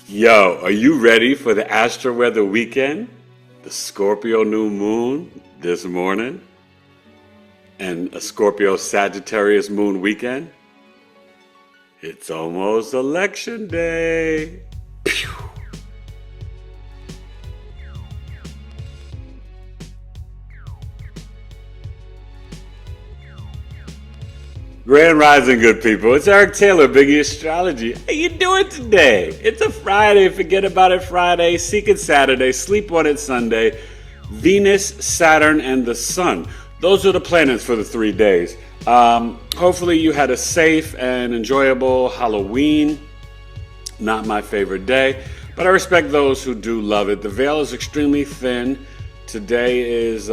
Yo, are you ready for the Astro-Weather weekend? The Scorpio new moon this morning and a Scorpio Sagittarius moon weekend? It's almost election day. Pew. Grand Rising, good people. It's Eric Taylor, BigEAstro. How you doing today? It's a Friday. Forget about it Friday. Seek it Saturday. Sleep on it Sunday. Venus, Saturn, and the Sun. Those are the planets for the 3 days. Hopefully you had a safe and enjoyable Halloween. Not my favorite day, but I respect those who do love it. The veil is extremely thin. Today is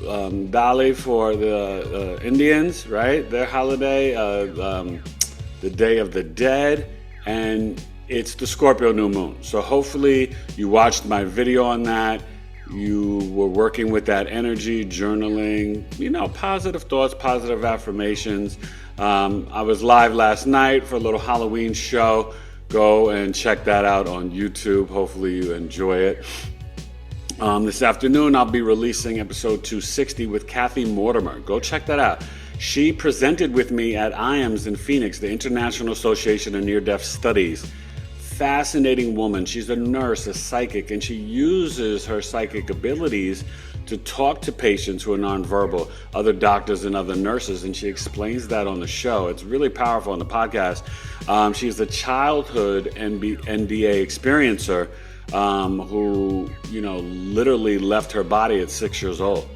Dali for the Indians, right? Their holiday, the Day of the Dead, and it's the Scorpio new moon. So hopefully you watched my video on that. You were working with that energy, journaling, positive thoughts, positive affirmations. I was live last night for a little Halloween show. Go and check that out on YouTube. Hopefully you enjoy it. This afternoon, I'll be releasing episode 260 with Kathy Mortimer. Go check that out. She presented with me at IAMS in Phoenix, the International Association of Near-Death Studies. Fascinating woman. She's a nurse, a psychic, and she uses her psychic abilities to talk to patients who are nonverbal, other doctors and other nurses, and she explains that on the show. It's really powerful on the podcast. She's a childhood NDA experiencer who, literally left her body at 6 years old.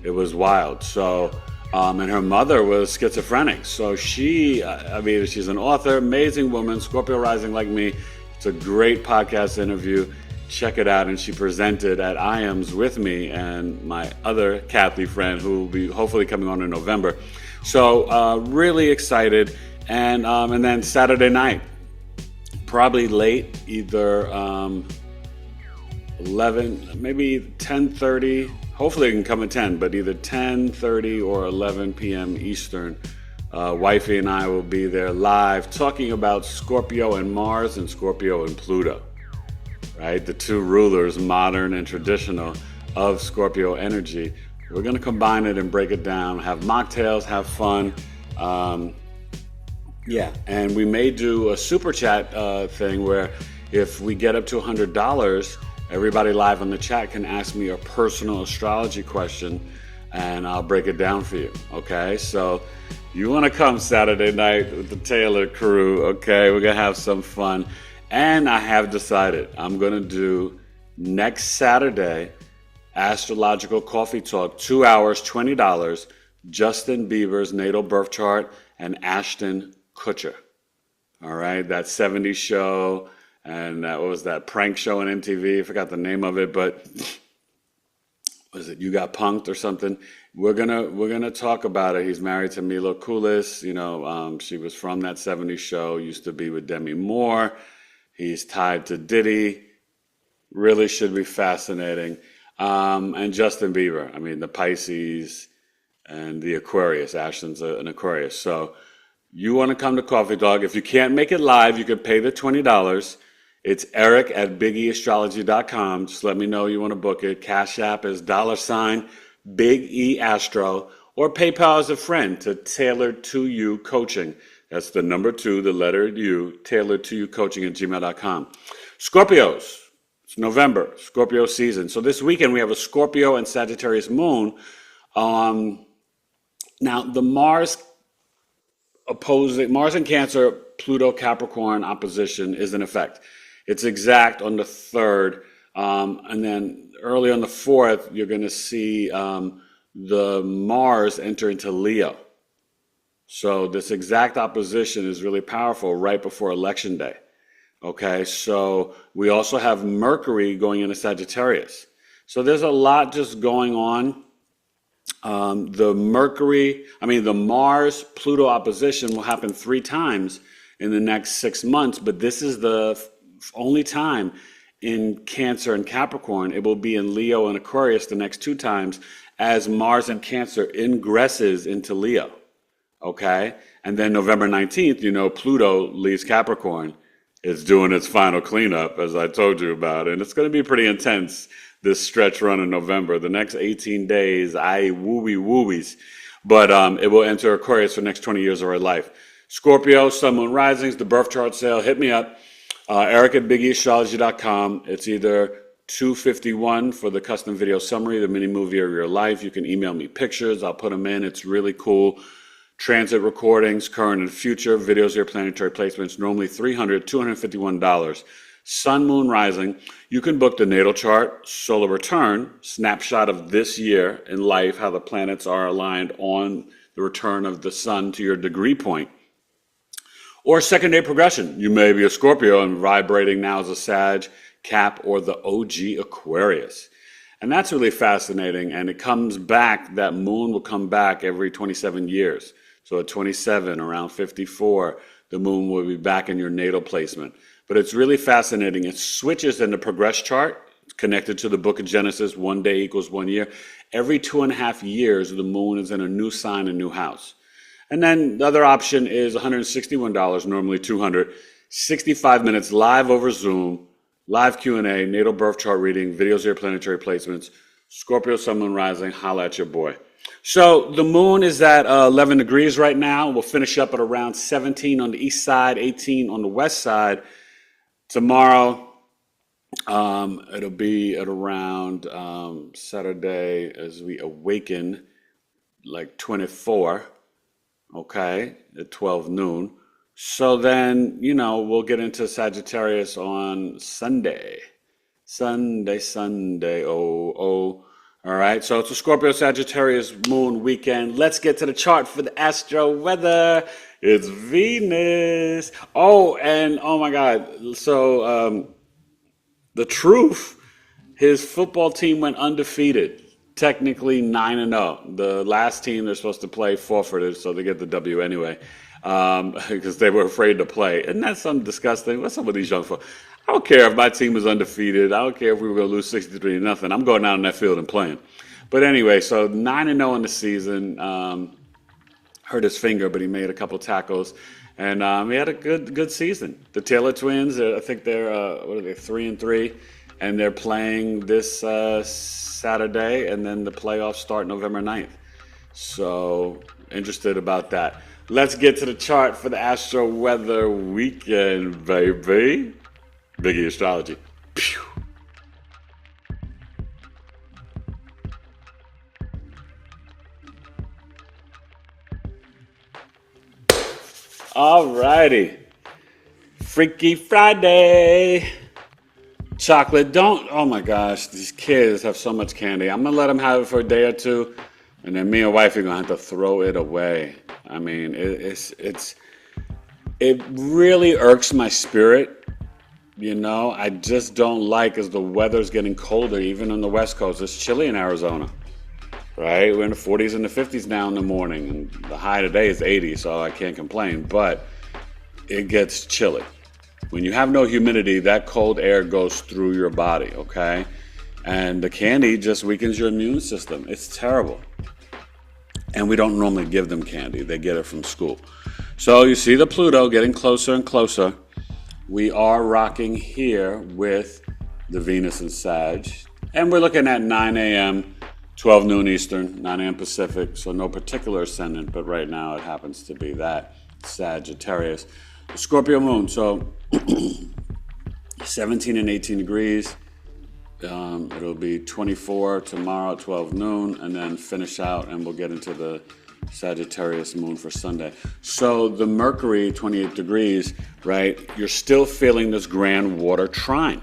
It was wild. So, and her mother was schizophrenic. So she's an author, amazing woman, Scorpio rising like me. It's a great podcast interview. Check it out. And she presented at IAMS with me and my other Kathy friend who will be hopefully coming on in November. So, really excited. And then Saturday night, probably late, either 11, maybe 10:30. Hopefully it can come at 10, but either 10:30 or 11 p.m. Eastern. Wifey and I will be there live talking about Scorpio and Mars and Scorpio and Pluto, right? The two rulers, modern and traditional, of Scorpio energy. We're going to combine it and break it down, have mocktails, have fun. And we may do a super chat thing where if we get up to $100, everybody live on the chat can ask me a personal astrology question and I'll break it down for you, okay? So you want to come Saturday night with the Taylor crew, okay? We're going to have some fun. And I have decided I'm going to do next Saturday, Astrological Coffee Talk, 2 hours, $20, Justin Bieber's natal birth chart, and Ashton Kutcher. All right, that 70s show, and what was that prank show on MTV? I forgot the name of it, but was it You Got Punked or something? We're gonna talk about it. He's married to Mila Kunis. She was from that 70s show. Used to be with Demi Moore. He's tied to Diddy. Really should be fascinating. And Justin Bieber. The Pisces and the Aquarius. Ashton's an Aquarius. So you want to come to Coffee Talk. If you can't make it live, you can pay the $20. It's eric@bigeastrology.com. Just let me know you want to book it. Cash App is $BigEAstro, or PayPal as a friend to Tailored to You Coaching. That's the number 2, the letter U, Tailored to You Coaching @gmail.com. Scorpios. It's November, Scorpio season. So this weekend we have a Scorpio and Sagittarius moon. Now the Mars and Cancer, Pluto, Capricorn opposition is in effect. It's exact on the 3rd. And then early on the 4th, you're going to see the Mars enter into Leo. So this exact opposition is really powerful right before Election Day. Okay, so we also have Mercury going into Sagittarius. So there's a lot just going on. The Mars-Pluto opposition will happen 3 times in the next 6 months, but this is the only time in Cancer and Capricorn. It will be in Leo and Aquarius the next 2 times as Mars and Cancer ingresses into Leo. Okay? And then November 19th, Pluto leaves Capricorn It's doing its final cleanup, as I told you about, and it's going to be pretty intense this stretch run in November. The next 18 days, woobies. But it will enter Aquarius for the next 20 years of our life. Scorpio, Sun, Moon, Risings, the birth chart sale. Hit me up, Eric at BigEAstrology.com. It's either $251 for the custom video summary, the mini movie of your life. You can email me pictures. I'll put them in. It's really cool. Transit recordings, current and future, videos of your planetary placements, normally $251. Sun, Moon, Rising. You can book the natal chart, solar return, snapshot of this year in life, how the planets are aligned on the return of the sun to your degree point. Or second day progression. You may be a Scorpio and vibrating now as a Sag, Cap, or the OG Aquarius. And that's really fascinating. And it comes back, that moon will come back every 27 years. So at 27, around 54, the moon will be back in your natal placement. But it's really fascinating. It switches in the progress chart, connected to the book of Genesis, 1 day equals 1 year. Every 2.5 years, the moon is in a new sign, a new house. And then the other option is $161, normally $200. 65 minutes live over Zoom, live Q&A, natal birth chart reading, videos of your planetary placements, Scorpio, Sun, Moon, Rising, holla at your boy. So the moon is at 11 degrees right now. We'll finish up at around 17 on the east side, 18 on the west side. Tomorrow, it'll be at around Saturday as we awaken, like 24, okay, at 12 noon. So then, we'll get into Sagittarius on Sunday. Sunday, oh. All right, so it's a Scorpio Sagittarius moon weekend. Let's get to the chart for the Astro-Weather. It's Venus. Oh, and oh my God. So the truth, his football team went undefeated, technically 9-0. The last team they're supposed to play forfeited, so they get the W anyway, because they were afraid to play. Isn't that something disgusting? What's up with these young folks? I don't care if my team was undefeated. I don't care if we were going to lose 63-0. I'm going out on that field and playing. But anyway, so 9-0 in the season. Hurt his finger, but he made a couple tackles. And he had a good season. The Taylor twins, I think they're, 3-3? And they're playing this Saturday, and then the playoffs start November 9th. So interested about that. Let's get to the chart for the Astro-Weather weekend, baby. BigEAstrology. Pew. All righty. Freaky Friday. Chocolate, oh my gosh, these kids have so much candy. I'm going to let them have it for a day or two, and then me and wife are going to have to throw it away. I mean, it really irks my spirit. I just don't like as the weather's getting colder, even on the West Coast. It's chilly in Arizona, right? We're in the 40s and the 50s now in the morning, and the high today is 80, so I can't complain, but it gets chilly. When you have no humidity, that cold air goes through your body, okay? And the candy just weakens your immune system. It's terrible. And we don't normally give them candy. They get it from school. So you see the Pluto getting closer and closer. We are rocking here with the Venus and Sag. And we're looking at 9 a.m., 12 noon Eastern, 9 a.m. Pacific. So no particular ascendant, but right now it happens to be that Sagittarius. The Scorpio moon, so 17 and 18 degrees. It'll be 24 tomorrow at 12 noon, and then finish out, and we'll get into the Sagittarius moon for Sunday. So the Mercury, 28 degrees, right? You're still feeling this grand water trine.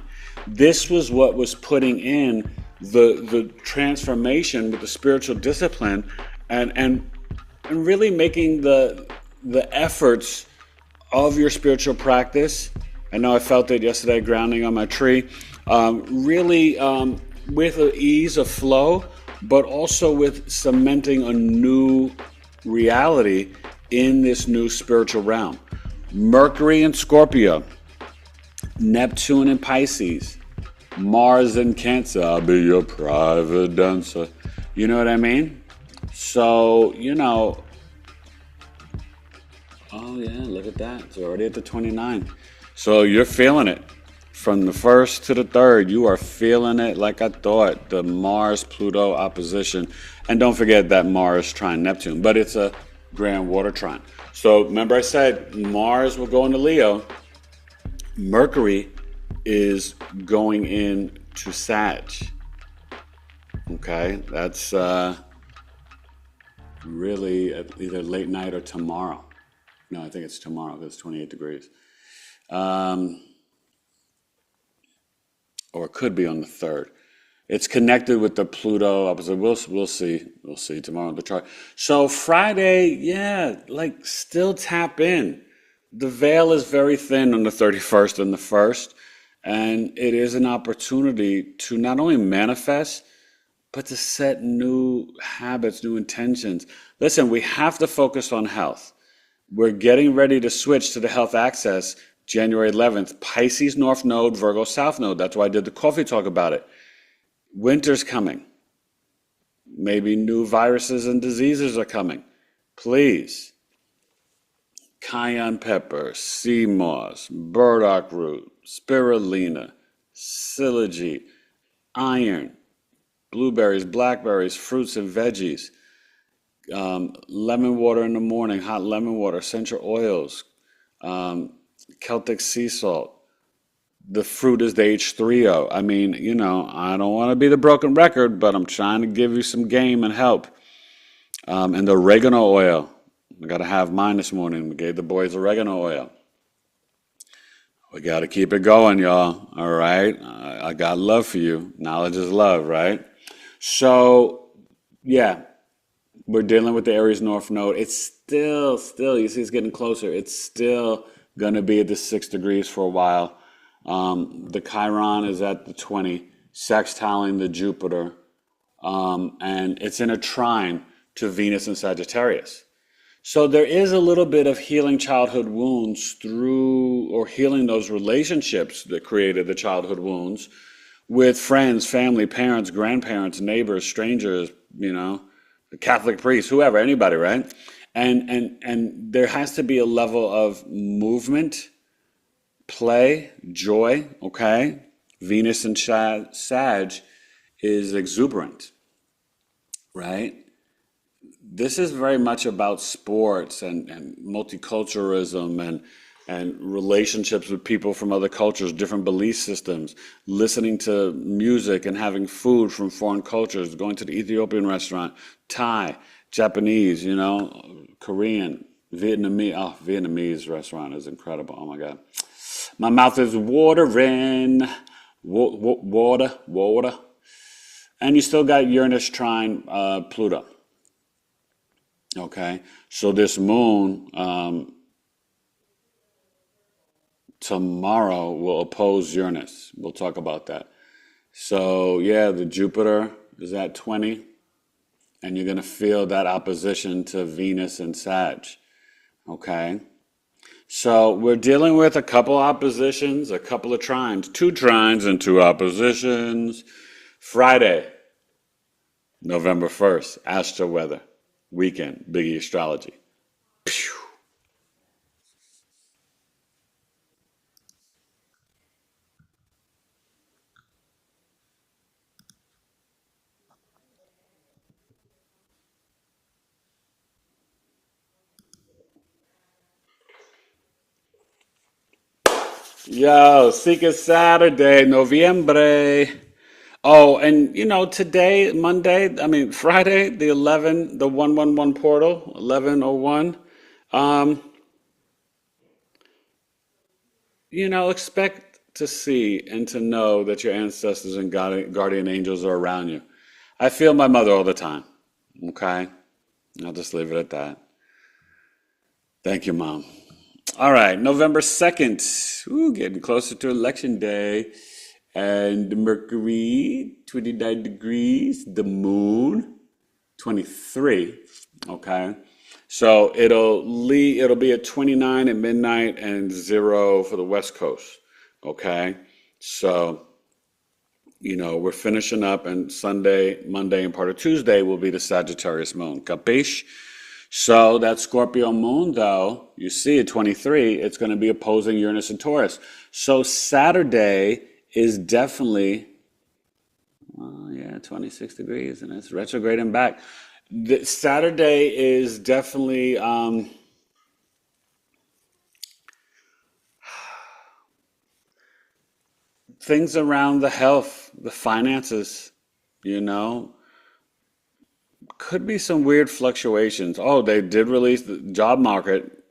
This was what was putting in the transformation with the spiritual discipline and really making the efforts of your spiritual practice. I know I felt it yesterday grounding on my tree. Really with an ease of flow, but also with cementing a new reality in this new spiritual realm. Mercury in Scorpio, Neptune in Pisces, Mars in Cancer. I'll be your private dancer. You know what I mean? So, oh yeah, look at that. It's already at the 29. So you're feeling it. From the 1st to the 3rd, you are feeling it like I thought. The Mars-Pluto opposition. And don't forget that Mars trine Neptune. But it's a grand water trine. So remember I said Mars will go into Leo. Mercury is going into Sag. Okay, that's really either late night or tomorrow. No, I think it's tomorrow because it's 28 degrees. Or it could be on the 3rd. It's connected with the Pluto opposite. We'll see. We'll see tomorrow on the chart. So Friday, yeah, like still tap in. The veil is very thin on the 31st and the 1st. And it is an opportunity to not only manifest, but to set new habits, new intentions. Listen, we have to focus on health. We're getting ready to switch to the health access January 11th. Pisces North Node, Virgo South Node. That's why I did the coffee talk about it. Winter's coming. Maybe new viruses and diseases are coming. Please. Cayenne pepper, sea moss, burdock root, spirulina, silage, iron, blueberries, blackberries, fruits and veggies, lemon water in the morning, hot lemon water, essential oils, Celtic sea salt. The fruit is the H3O. I mean, I don't want to be the broken record, but I'm trying to give you some game and help. And the oregano oil. I got to have mine this morning. We gave the boys oregano oil. We got to keep it going, y'all. All right? I got love for you. Knowledge is love, right? So, yeah, we're dealing with the Aries North Node. It's still, you see it's getting closer. It's still going to be at the 6 degrees for a while. The Chiron is at the 20, sextiling the Jupiter, and it's in a trine to Venus and Sagittarius. So there is a little bit of healing childhood wounds through, or healing those relationships that created the childhood wounds with friends, family, parents, grandparents, neighbors, strangers, the Catholic priest, whoever, anybody, right? And there has to be a level of movement, play, joy, okay? Venus and Sag is exuberant, right? This is very much about sports and multiculturalism and relationships with people from other cultures, different belief systems, listening to music and having food from foreign cultures, going to the Ethiopian restaurant, Thai, Japanese, Korean, Vietnamese. Oh, Vietnamese restaurant is incredible. Oh my God. My mouth is watering. Water. And you still got Uranus trine Pluto. Okay, so this moon tomorrow will oppose Uranus. We'll talk about that. So yeah, the Jupiter is at 20, and you're going to feel that opposition to Venus and Sag. Okay, so we're dealing with a couple oppositions, a couple of trines, 2 trines and 2 oppositions. Friday, November 1st, Astro-Weather. Weekend, BigEAstro. Pew. Yo, Secret Saturday, Noviembre. Oh, and today, Friday, the 111 portal, 1101. Um, expect to see and to know that your ancestors and guardian angels are around you. I feel my mother all the time. Okay? I'll just leave it at that. Thank you, Mom. All right, November 2nd. Ooh, getting closer to Election Day. And Mercury, 29 degrees. The Moon, 23. Okay? So it'll be at 29 at midnight and 0 for the West Coast. Okay? So, we're finishing up, and Sunday, Monday, and part of Tuesday will be the Sagittarius moon. Capiche? So that Scorpio moon, though, you see at 23, it's going to be opposing Uranus and Taurus. So Saturday is definitely, well, yeah, 26 degrees, and it's retrograding back. Saturday is definitely things around the health, the finances, you know, could be some weird fluctuations. Oh, they did release the job market.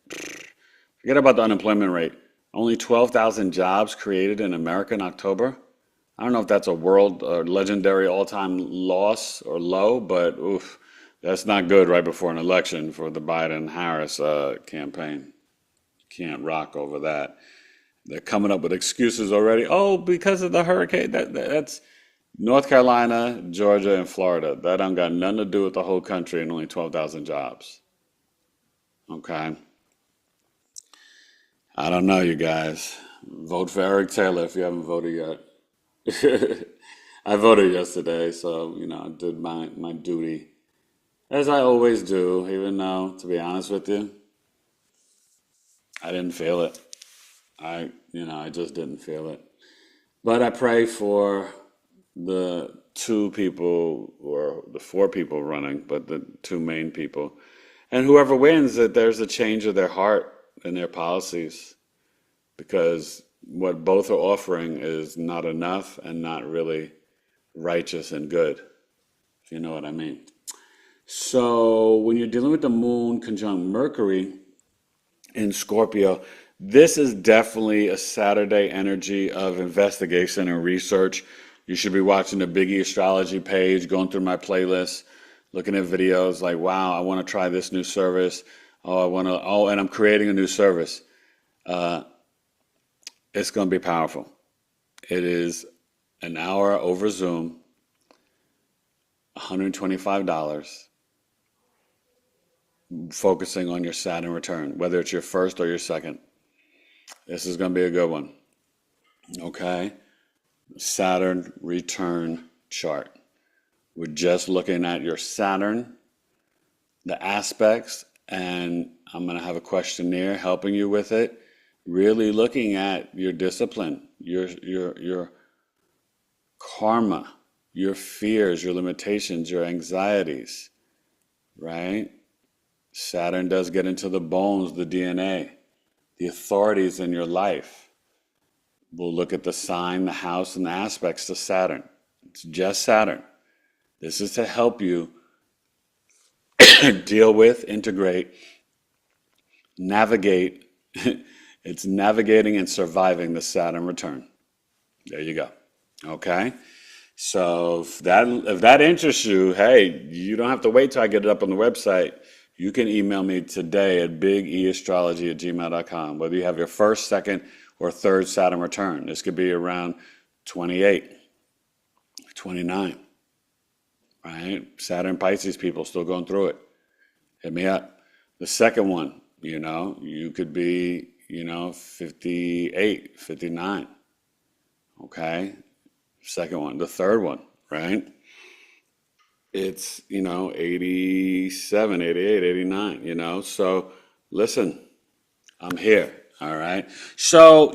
Forget about the unemployment rate. Only 12,000 jobs created in America in October. I don't know if that's a world legendary all-time loss or low, but oof, that's not good right before an election for the Biden-Harris campaign. Can't rock over that. They're coming up with excuses already. Oh, because of the hurricane. That's North Carolina, Georgia, and Florida. That don't got nothing to do with the whole country and only 12,000 jobs. Okay. I don't know, you guys. Vote for Eric Taylor if you haven't voted yet. I voted yesterday, so, I did my duty. As I always do, even though, to be honest with you, I didn't feel it. I just didn't feel it. But I pray for the two people or the four people running, but the two main people. And whoever wins, that there's a change of their heart and their policies because what both are offering is not enough and not really righteous and good, if you know what I mean. So when you're dealing with the moon conjunct Mercury in Scorpio, this is definitely a Saturday energy of investigation and research. You should be watching the BigEAstro page, going through my playlist, looking at videos like, wow, I want to try this new service. And I'm creating a new service. It's going to be powerful. It is an hour over Zoom, $125, focusing on your Saturn return, whether it's your first or your second. This is going to be a good one. Okay? Saturn return chart. We're just looking at your Saturn, the aspects, and I'm going to have a questionnaire helping you with it. Really looking at your discipline, your karma, your fears, your limitations, your anxieties, right? Saturn does get into the bones, the DNA, the authorities in your life. We'll look at the sign, the house, and the aspects to Saturn. It's just Saturn. This is to help you deal with, integrate, navigate. It's navigating and surviving the Saturn return. There you go. Okay? So if that interests you, hey, you don't have to wait till I get it up on the website. You can email me today at BigEAstrology@gmail.com, whether you have your first, second, or third Saturn return. This could be around 28, 29, right? Saturn Pisces people still going through it. Hit me up. The second one, you could be, 58, 59, okay? Second one. The third one, right? It's, 87, 88, 89, So listen, I'm here, all right? So,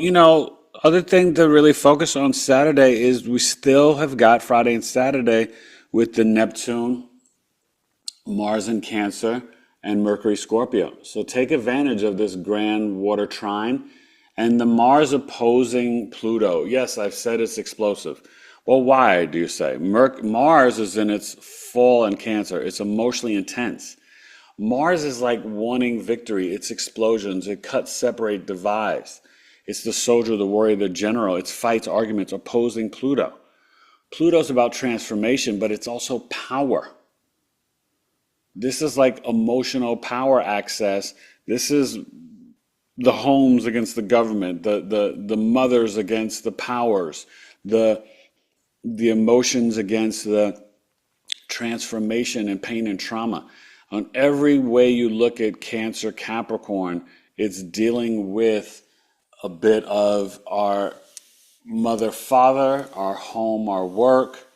other thing to really focus on Saturday is we still have got Friday and Saturday with the Neptune, Mars in Cancer, and Mercury Scorpio. So take advantage of this grand water trine. And the Mars opposing Pluto. Yes, I've said it's explosive. Well, why do you say? Mars is in its fall in Cancer. It's emotionally intense. Mars is like wanting victory. It's explosions. It cuts, separate, divides. It's the soldier, the warrior, the general. It's fights, arguments, opposing Pluto. Pluto's about transformation, but it's also power. This is like emotional power access. This is the homes against the government, the mothers against the powers, the emotions against the transformation and pain and trauma. On every way you look at Cancer, Capricorn, it's dealing with a bit of our mother, father, our home, our work,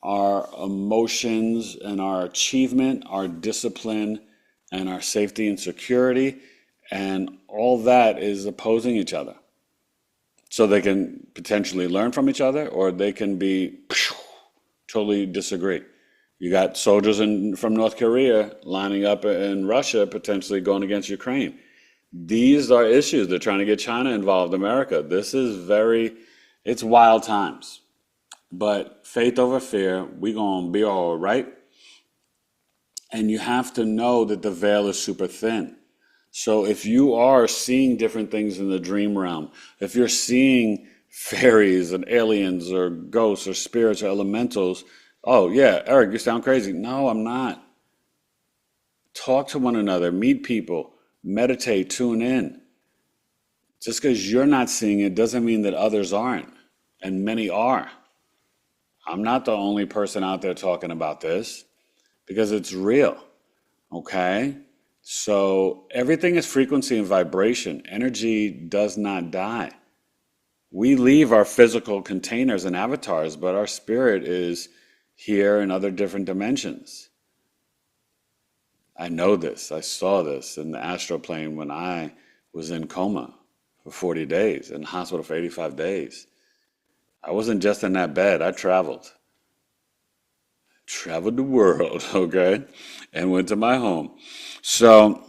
our emotions and our achievement, our discipline, and our safety and security, and all that is opposing each other. So they can potentially learn from each other, or they can be totally disagree. You got soldiers from North Korea lining up in Russia, potentially going against Ukraine. These are issues. They're trying to get China involved, America. This is it's wild times. But faith over fear, we gonna be all right. And you have to know that the veil is super thin. So if you are seeing different things in the dream realm, if you're seeing fairies and aliens or ghosts or spirits or elementals, oh yeah, Eric, you sound crazy. No, I'm not. Talk to one another, meet people, meditate, tune in. Just because you're not seeing it doesn't mean that others aren't, and many are. I'm not the only person out there talking about this because it's real, okay? So everything is frequency and vibration. Energy does not die. We leave our physical containers and avatars, but our spirit is here in other different dimensions. I know this. I saw this in the astral plane when I was in coma for 40 days, in the hospital for 85 days. I wasn't just in that bed. I traveled the world, okay, and went to my home. So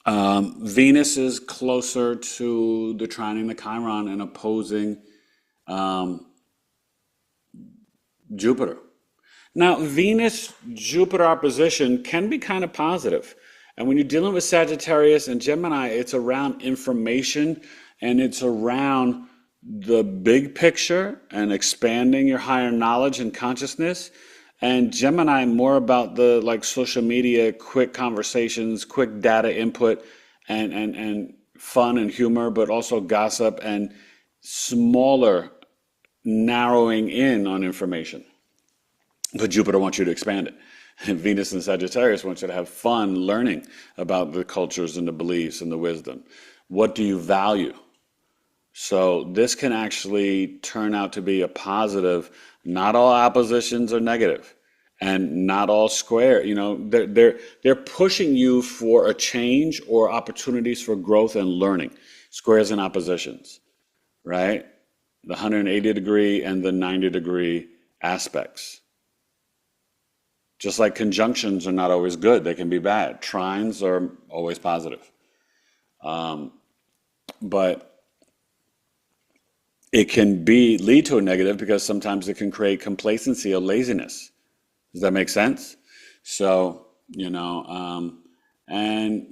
Venus is closer to the trining the Chiron and opposing Jupiter. Now, Venus-Jupiter opposition can be kind of positive. And when you're dealing with Sagittarius and Gemini, it's around information and it's around the big picture and expanding your higher knowledge and consciousness. And Gemini more about the like social media, quick conversations, quick data input, and fun and humor, but also gossip and smaller narrowing in on information. But Jupiter wants you to expand it. And Venus and Sagittarius want you to have fun learning about the cultures and the beliefs and the wisdom. What do you value? So this can actually turn out to be a positive. Not all oppositions are negative, and not all square. You know, they're pushing you for a change or opportunities for growth and learning. Squares and oppositions, right? The 180-degree and the 90-degree aspects. Just like conjunctions are not always good, they can be bad. Trines are always positive. But it can lead to a negative because sometimes it can create complacency or laziness. Does that make sense? So, and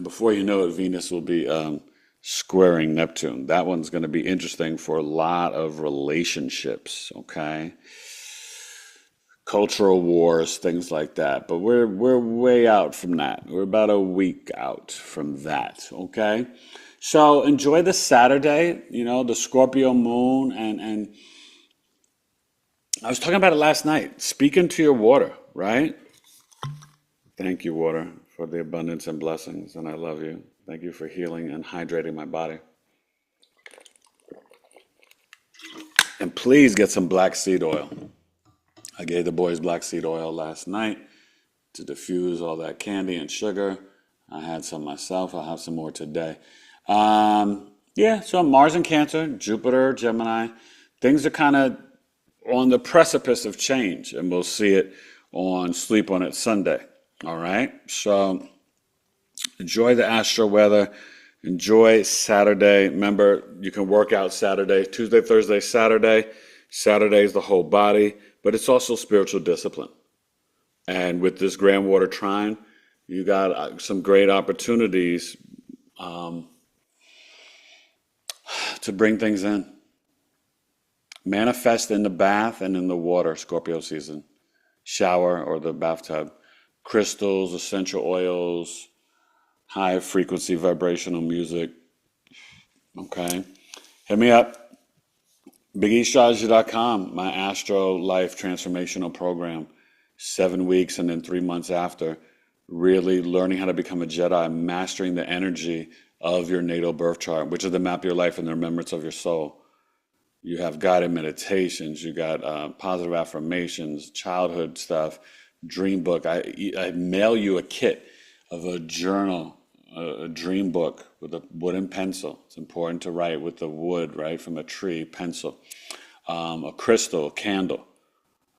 before you know it, Venus will be squaring Neptune. That one's going to be interesting for a lot of relationships, okay? Cultural wars, things like that. But we're way out from that. We're about a week out from that, okay? So enjoy the Saturday, the Scorpio moon, and I was talking about it last night. Speak into your water, right? Thank you, water, for the abundance and blessings, and I love you. Thank you for healing and hydrating my body. And please get some black seed oil. I gave the boys black seed oil last night to diffuse all that candy and sugar. I had some myself. I'll have some more today. So Mars and Cancer, Jupiter, Gemini, things are kind of on the precipice of change, and we'll see it on Sleep On It Sunday. All right. So enjoy the Astro-Weather. Enjoy Saturday. Remember, you can work out Saturday, Tuesday, Thursday, Saturday. Saturday is the whole body, but it's also spiritual discipline. And with this grand water trine, you got some great opportunities to bring things in. Manifest in the bath and in the water, Scorpio season. Shower or the bathtub. Crystals, essential oils, high frequency vibrational music. Okay. Hit me up. BigEAstro.com, my Astro Life Transformational Program. 7 weeks and then 3 months after. Really learning how to become a Jedi, mastering the energy of your natal birth chart, which is the map of your life and the remembrance of your soul. You have guided meditations, you got positive affirmations, childhood stuff, dream book. I mail you a kit of a journal, a dream book with a wooden pencil. It's important to write with the wood, right, from a tree, pencil, a crystal, a candle,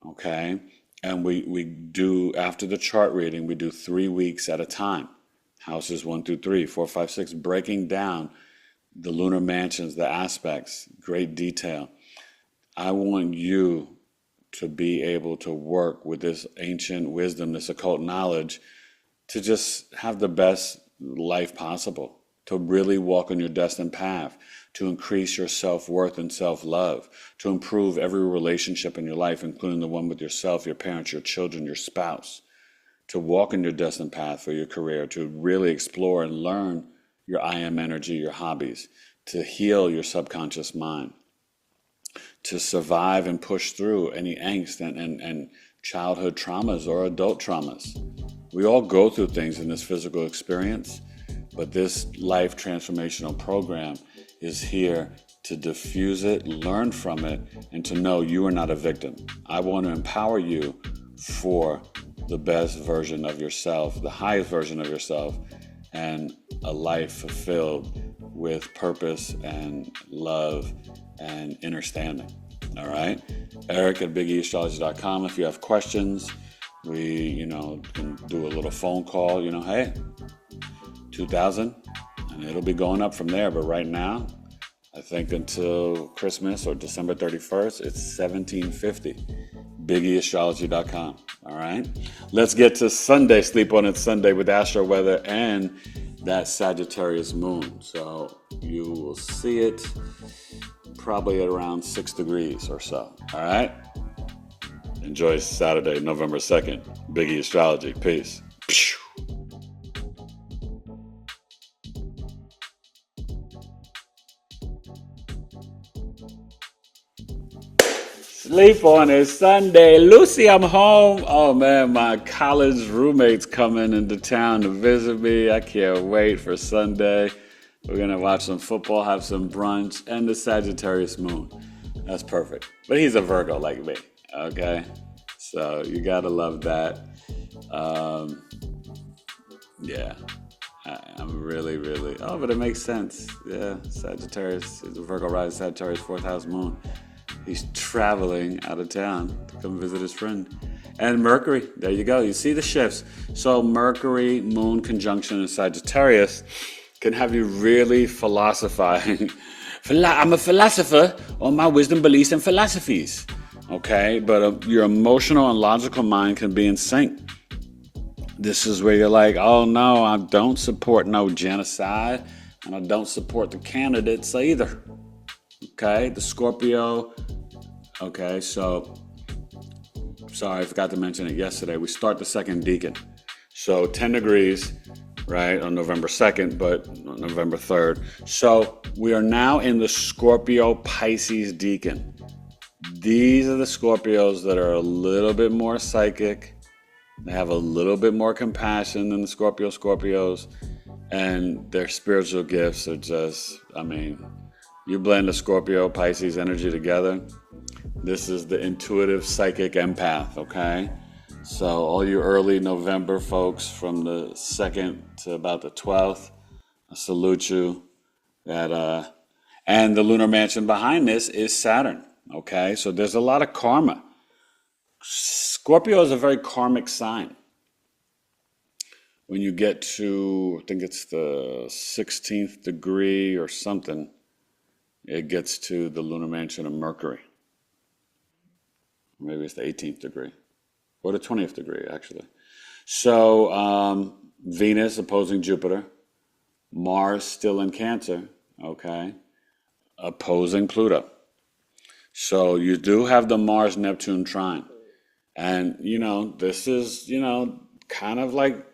okay? And we do, after the chart reading, we do 3 weeks at a time. Houses 1 through 3, 4, 5, 6, breaking down the lunar mansions, the aspects, great detail. I want you to be able to work with this ancient wisdom, this occult knowledge, to just have the best life possible, to really walk on your destined path, to increase your self-worth and self-love, to improve every relationship in your life, including the one with yourself, your parents, your children, your spouse, to walk in your destined path for your career, to really explore and learn your I am energy, your hobbies, to heal your subconscious mind, to survive and push through any angst and childhood traumas or adult traumas. We all go through things in this physical experience, but this life transformational program is here to diffuse it, learn from it, and to know you are not a victim. I want to empower you for the best version of yourself, the highest version of yourself, and a life fulfilled with purpose and love and understanding. All right? Eric at BigEAstrology.com. If you have questions, we, can do a little phone call, hey, 2,000, and it'll be going up from there. But right now, I think until Christmas or December 31st, it's $1,750. BigEAstrology.com. All right? Let's get to Sunday. Sleep on it Sunday with Astro-Weather and that Sagittarius moon. So you will see it probably at around 6 degrees or so. All right? Enjoy Saturday, November 2nd. Biggie Astrology. Peace. Sleep on it Sunday. Lucy, I'm home. Oh man, my college roommate's coming into town to visit me. I can't wait for Sunday. We're going to watch some football, have some brunch, and the Sagittarius moon. That's perfect. But he's a Virgo like me, okay? So you got to love that. Yeah, I'm really, oh, but it makes sense. Yeah, Sagittarius is a Virgo rising, Sagittarius 4th house moon. He's traveling out of town to come visit his friend. And Mercury, there you go. You see the shifts. So Mercury, moon conjunction in Sagittarius can have you really philosophizing. I'm a philosopher on my wisdom, beliefs, and philosophies. Okay? But your emotional and logical mind can be in sync. This is where you're like, oh no, I don't support no genocide, and I don't support the candidates either. Okay? The Scorpio. Okay, so, sorry, I forgot to mention it yesterday. We start the second decan. So 10 degrees, right, on November 2nd, but on November 3rd. So we are now in the Scorpio Pisces decan. These are the Scorpios that are a little bit more psychic. They have a little bit more compassion than the Scorpios. And their spiritual gifts are just, you blend the Scorpio Pisces energy together. This is the intuitive psychic empath, okay? So all you early November folks from the 2nd to about the 12th, I salute you. And the lunar mansion behind this is Saturn, okay? So there's a lot of karma. Scorpio is a very karmic sign. When you get to, I think it's the 16th degree or something, it gets to the lunar mansion of Mercury. Maybe it's the 18th degree. Or the 20th degree, actually. So Venus opposing Jupiter. Mars still in Cancer, okay? Opposing Pluto. So you do have the Mars-Neptune trine. And, this is, kind of like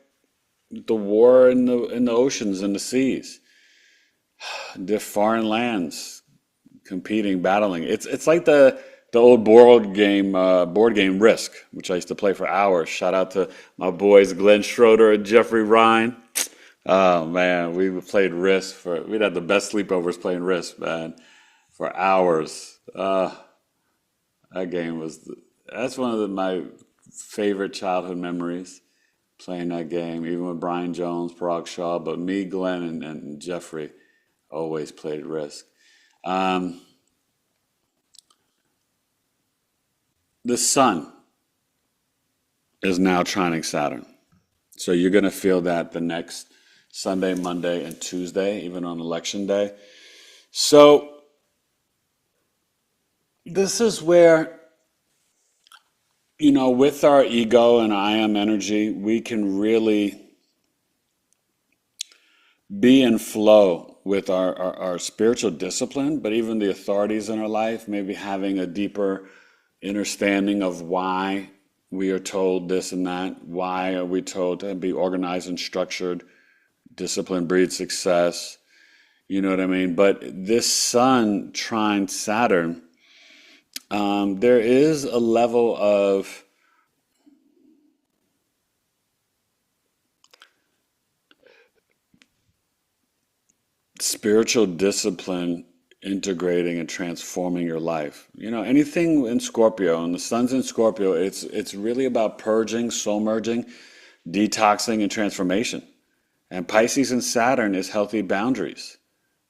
the war in the oceans and the seas. The foreign lands competing, battling. It's like the old board game Risk, which I used to play for hours. Shout out to my boys Glenn Schroeder and Jeffrey Ryan. Oh man, we played Risk we'd had the best sleepovers playing Risk, man, for hours. That game that's one of my favorite childhood memories playing that game, even with Brian Jones, Parag Shaw, but me, Glenn, and Jeffrey always played Risk. The sun is now trining Saturn. So you're going to feel that the next Sunday, Monday, and Tuesday, even on election day. So this is where, with our ego and I am energy, we can really be in flow with our spiritual discipline, but even the authorities in our life, maybe having a deeper understanding of why we are told this and that. Why are we told to be organized and structured? Discipline breeds success. You know what I mean? But this sun trine Saturn, there is a level of spiritual discipline integrating and transforming your life. Anything in Scorpio, and the sun's in Scorpio, it's really about purging, soul merging, detoxing, and transformation. And Pisces and Saturn is healthy boundaries.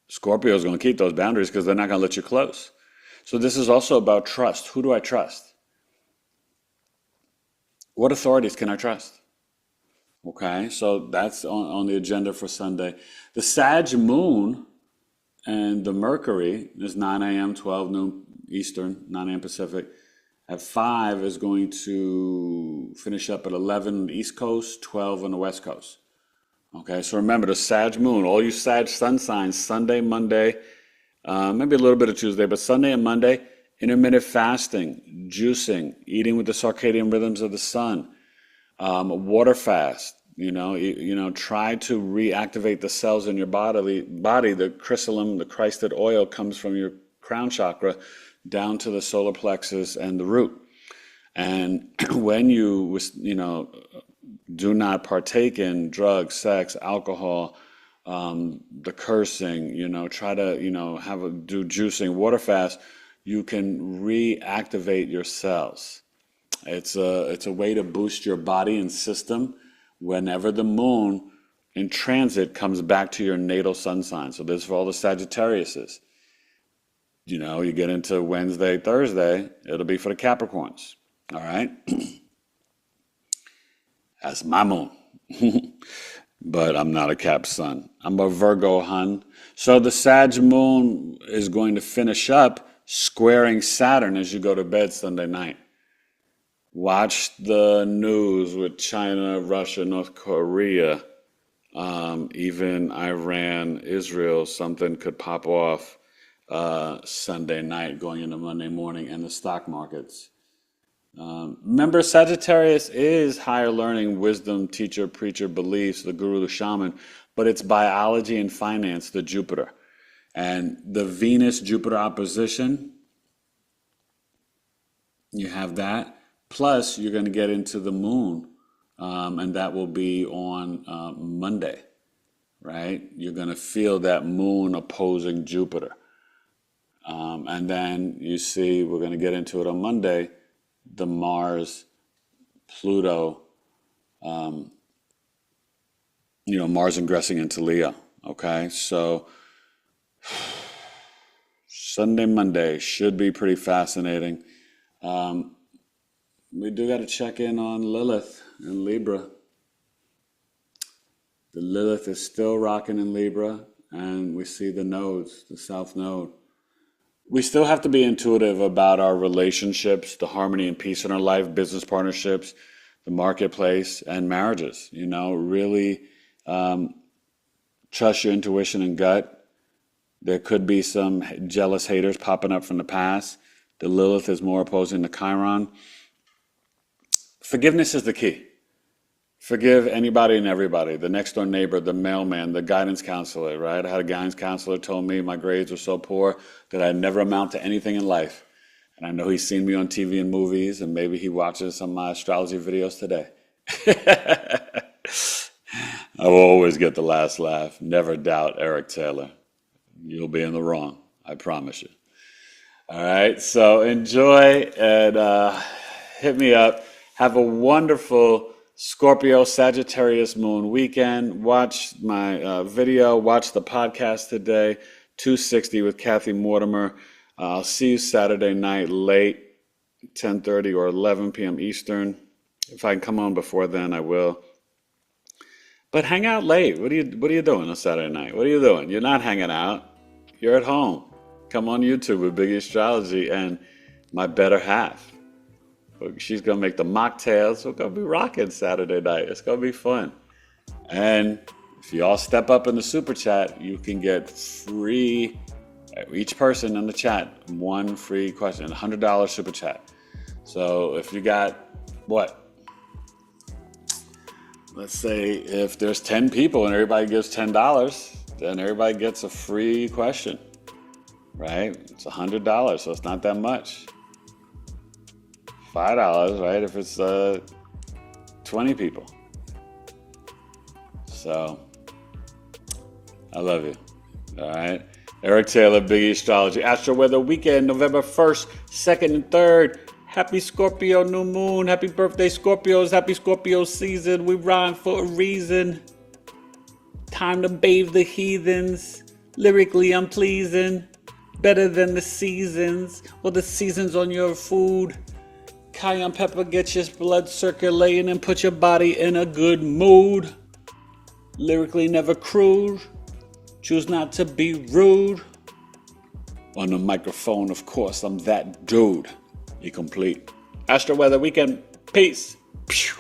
Scorpio is going to keep those boundaries because they're not going to let you close. So this is also about trust. Who do I trust? What authorities can I trust? Okay, so that's on the agenda for Sunday. The Sag moon and the Mercury is 9 a.m., 12 noon Eastern, 9 a.m. Pacific. At 5 is going to finish up at 11 on the East Coast, 12 on the West Coast. Okay, so remember the Sag moon, all you Sag sun signs, Sunday, Monday, maybe a little bit of Tuesday, but Sunday and Monday, intermittent fasting, juicing, eating with the circadian rhythms of the sun, water fast. Try to reactivate the cells in your body. The chrysalim, the Christed oil comes from your crown chakra down to the solar plexus and the root. And when you do not partake in drugs, sex, alcohol, the cursing, try to, do juicing, water fast, you can reactivate your cells. It's a way to boost your body and system whenever the moon in transit comes back to your natal sun sign. So this is for all the Sagittariuses. You get into Wednesday, Thursday, it'll be for the Capricorns. All right? That's my moon. But I'm not a Cap sun. I'm a Virgo hun. So the Sag moon is going to finish up squaring Saturn as you go to bed Sunday night. Watch the news with China, Russia, North Korea, even Iran, Israel. Something could pop off Sunday night going into Monday morning, and the stock markets. Remember, Sagittarius is higher learning, wisdom, teacher, preacher, beliefs, the guru, the shaman, but it's biology and finance, the Jupiter. And the Venus-Jupiter opposition, you have that. Plus, you're going to get into the moon, and that will be on Monday, right? You're going to feel that moon opposing Jupiter. And then you see, we're going to get into it on Monday, the Mars, Pluto, Mars ingressing into Leo, okay? So Sunday, Monday should be pretty fascinating. We do got to check in on Lilith and Libra. The Lilith is still rocking in Libra, and we see the nodes, the South Node. We still have to be intuitive about our relationships, the harmony and peace in our life, business partnerships, the marketplace, and marriages. Really trust your intuition and gut. There could be some jealous haters popping up from the past. The Lilith is more opposing the Chiron. Forgiveness is the key. Forgive anybody and everybody, the next door neighbor, the mailman, the guidance counselor, right? I had a guidance counselor told me my grades were so poor that I'd never amount to anything in life. And I know he's seen me on TV and movies, and maybe he watches some of my astrology videos today. I will always get the last laugh. Never doubt Eric Taylor. You'll be in the wrong, I promise you. All right, so enjoy and hit me up. Have a wonderful Scorpio Sagittarius moon weekend. Watch my video. Watch the podcast today, 260 with Kathy Mortimer. I'll see you Saturday night late, 10:30 or 11 p.m. Eastern. If I can come on before then, I will. But hang out late. What are you doing on Saturday night? What are you doing? You're not hanging out. You're at home. Come on YouTube with BigEAstro and my better half. She's going to make the mocktails. We're going to be rocking Saturday night. It's going to be fun. And if you all step up in the super chat, you can get free, each person in the chat, one free question, $100 super chat. So if you got, let's say if there's 10 people and everybody gives $10, then everybody gets a free question, right? It's $100, so it's not that much. $5, right, if it's 20 people. So, I love you, all right? Eric Taylor, BigEAstro, Astro-Weather weekend, November 1st, 2nd, and 3rd. Happy Scorpio new moon. Happy birthday, Scorpios. Happy Scorpio season. We rhyme for a reason. Time to bathe the heathens. Lyrically, I'm pleasing. Better than the seasons. Or the seasons on your food. Cayenne pepper, get your blood circulating and put your body in a good mood. Lyrically never crude. Choose not to be rude. On the microphone, of course, I'm that dude. You complete. Astro-Weather weekend. Peace. Pew.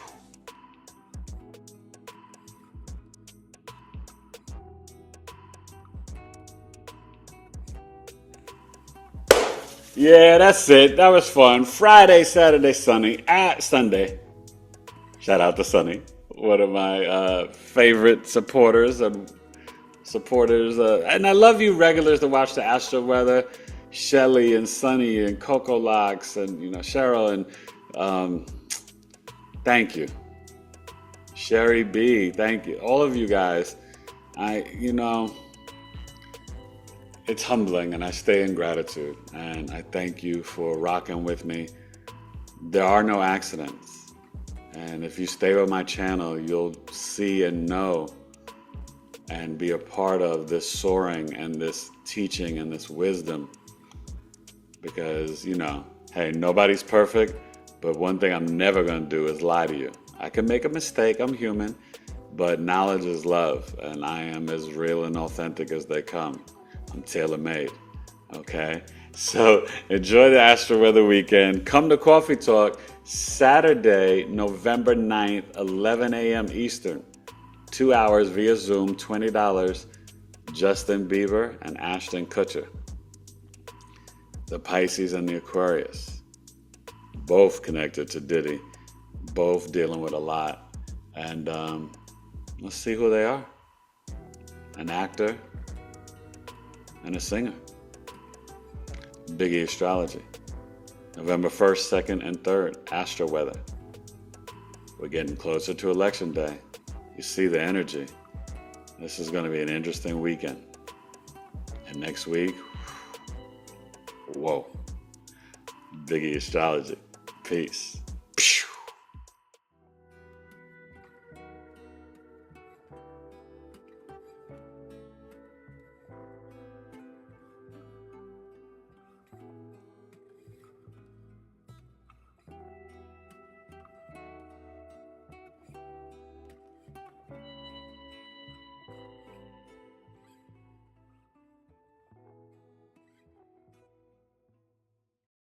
Yeah, that's it. That was fun. Friday, Saturday, Sunday. Shout out to Sunny, one of my favorite supporters. And I love you regulars that watch the Astro-Weather. Shelly and Sunny and Coco Locks and Cheryl and thank you. Sherry B, thank you. All of you guys. It's humbling and I stay in gratitude and I thank you for rocking with me. There are no accidents. And if you stay with my channel, you'll see and know and be a part of this soaring and this teaching and this wisdom. Because, hey, nobody's perfect, but one thing I'm never going to do is lie to you. I can make a mistake, I'm human, but knowledge is love, and I am as real and authentic as they come. I'm tailor-made, okay? So enjoy the Astro-Weather weekend. Come to Coffee Talk Saturday, November 9th, 11 a.m. Eastern. 2 hours via Zoom, $20. Justin Bieber and Ashton Kutcher. The Pisces and the Aquarius, both connected to Diddy, both dealing with a lot. And let's see who they are. An actor and a singer. BigEAstro. November 1st, 2nd, and 3rd, Astro-Weather. We're getting closer to Election Day. You see the energy. This is going to be an interesting weekend. And next week, whoa. BigEAstro. Peace.